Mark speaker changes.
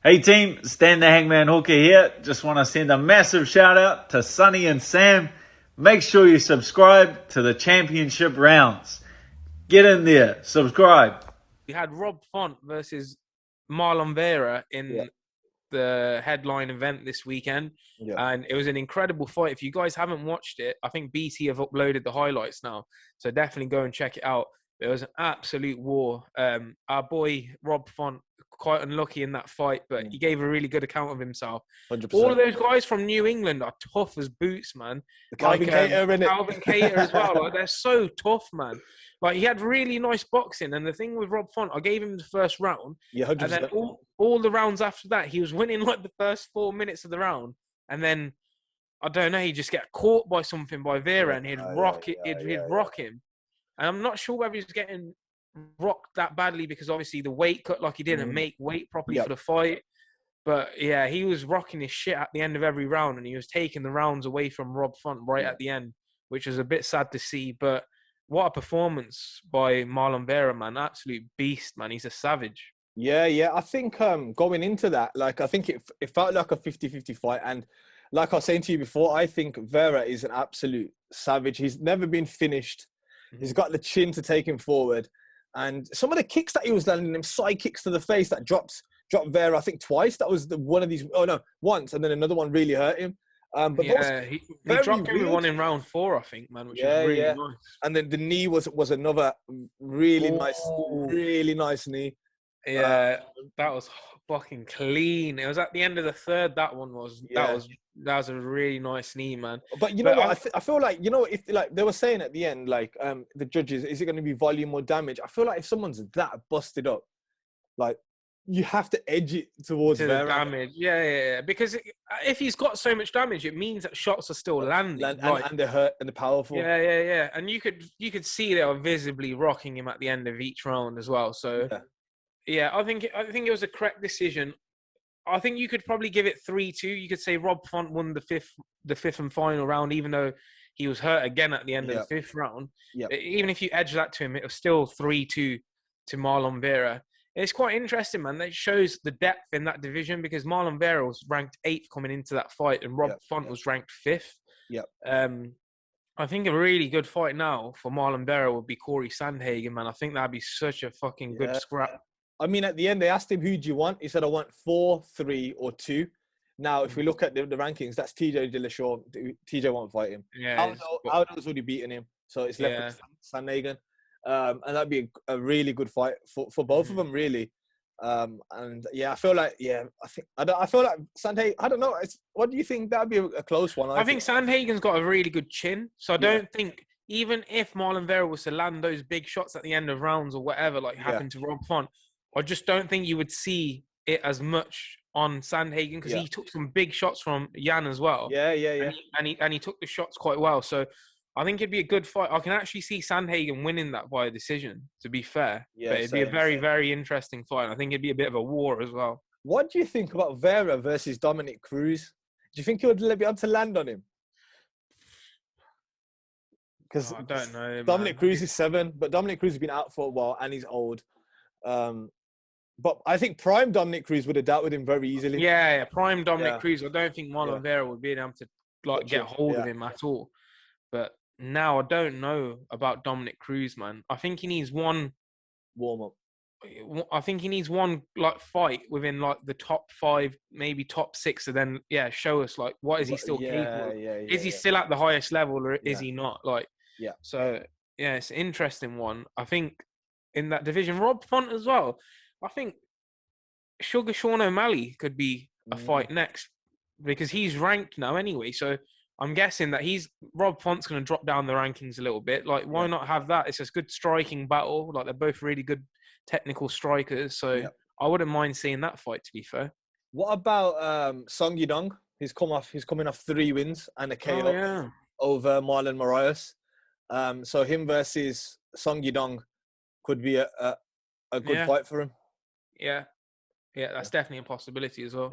Speaker 1: Hey team, Stan the Hangman Hooker here. Just want to send a massive shout out to Sonny and Sam. Make sure you subscribe to the championship rounds. Get in there, subscribe.
Speaker 2: We had Rob Font versus Marlon Vera
Speaker 3: Yeah,
Speaker 2: in the headline event this weekend,
Speaker 3: yeah.
Speaker 2: and it was an incredible fight. If you guys haven't watched it, I think BT have uploaded the highlights now, so definitely go and check it out. It was an absolute war. Our boy Rob Font quite unlucky in that fight, but he gave a really good account of himself. All of
Speaker 3: 100%.
Speaker 2: those guys from New England are tough as boots, man.
Speaker 3: The Calvin Cater, innit?
Speaker 2: Calvin Cater as well. Like, they're so tough, man. Like, he had really nice boxing, and the thing with Rob Font, I gave him the first round,
Speaker 3: Yeah,
Speaker 2: and then
Speaker 3: 100%.
Speaker 2: all the rounds after that, he was winning like the first 4 minutes of the round, and then I don't know, he just get caught by something by Vera, and he'd rock it, he'd rock him, and I'm not sure whether he's getting rocked that badly because obviously the weight cut like he didn't make weight properly
Speaker 3: Yep.
Speaker 2: for the fight. But yeah, he was rocking his shit at the end of every round, and he was taking the rounds away from Rob Font right at the end, which was a bit sad to see. But what a performance by Marlon Vera, man. Absolute beast, man. He's a savage.
Speaker 3: Yeah. I think going into that, like I think it felt like a 50-50 fight. And like I was saying to you before, I think Vera is an absolute savage. He's never been finished. He's got the chin to take him forward. And some of the kicks that he was landing, them side kicks to the face that dropped Vera, I think twice. That was one of these. Oh no, once, and then another one really hurt him. But
Speaker 2: Yeah, he dropped him with one in round 4, I think, man, which is really nice.
Speaker 3: And then the knee was another really nice knee.
Speaker 2: Yeah, that was fucking clean. It was at the end of the third. That one was.
Speaker 3: Yeah.
Speaker 2: That was a really nice knee, man.
Speaker 3: But you know what? I feel like, you know, if like they were saying at the end, like the judges, is it going to be volume or damage? I feel like if someone's that busted up, like you have to edge it towards
Speaker 2: the
Speaker 3: Vera.
Speaker 2: damage. Yeah. Because if he's got so much damage, it means that shots are still landing,
Speaker 3: and they're hurt and they're powerful.
Speaker 2: Yeah. And you could see they were visibly rocking him at the end of each round as well. So yeah, I think it was a correct decision. I think you could probably give it 3-2. You could say Rob Font won the fifth and final round, even though he was hurt again at the end of the fifth round. Even if you edge that to him, it was still 3-2 to Marlon Vera. It's quite interesting, man. That shows the depth in that division because Marlon Vera was ranked 8th coming into that fight, and Rob Font was ranked 5th. I think a really good fight now for Marlon Vera would be Corey Sandhagen, man. I think that'd be such a fucking good scrap.
Speaker 3: I mean, at the end, they asked him, who do you want? He said, I want 4, 3, or 2. Now, if we look at the rankings, that's TJ Dillashaw. TJ won't fight him.
Speaker 2: Yeah,
Speaker 3: Aldo's already beaten him. So it's left with Sandhagen. And that'd be a really good fight for both of them, really. And yeah, I feel like, I feel like Sandhagen, I don't know. What do you think? That'd be a close one.
Speaker 2: I think Sandhagen's got a really good chin. So I don't think, even if Marlon Vera was to land those big shots at the end of rounds or whatever, like happened to Rob Font, I just don't think you would see it as much on Sandhagen because he took some big shots from Jan as well.
Speaker 3: Yeah.
Speaker 2: And he took the shots quite well. So I think it'd be a good fight. I can actually see Sandhagen winning that by a decision, to be fair. But it'd be a very, very interesting fight. I think it'd be a bit of a war as well.
Speaker 3: What do you think about Vera versus Dominic Cruz? Do you think he would be able to land on him? Because
Speaker 2: I don't know.
Speaker 3: Dominic Cruz is 7, but Dominic Cruz has been out for a while and he's old. But I think prime Dominic Cruz would have dealt with him very easily.
Speaker 2: Yeah, prime Dominic Cruz. I don't think Marlon Vera would be able to get hold of him at all. But now I don't know about Dominic Cruz, man. I think he needs one
Speaker 3: warm up.
Speaker 2: I think he needs one fight within the top 5, maybe top 6, and then show us what is he still capable of? Is he still at the highest level or is he not? So it's an interesting one. I think in that division, Rob Font as well. I think Sugar Sean O'Malley could be a fight next because he's ranked now anyway. So I'm guessing that Rob Font's going to drop down the rankings a little bit. Why not have that? It's a good striking battle. They're both really good technical strikers. So I wouldn't mind seeing that fight, to be fair.
Speaker 3: What about Song Yadong? He's coming off 3 wins and a KO over Marlon Moraes. So him versus Song Yadong could be a good fight for him.
Speaker 2: Yeah, that's definitely a possibility as well.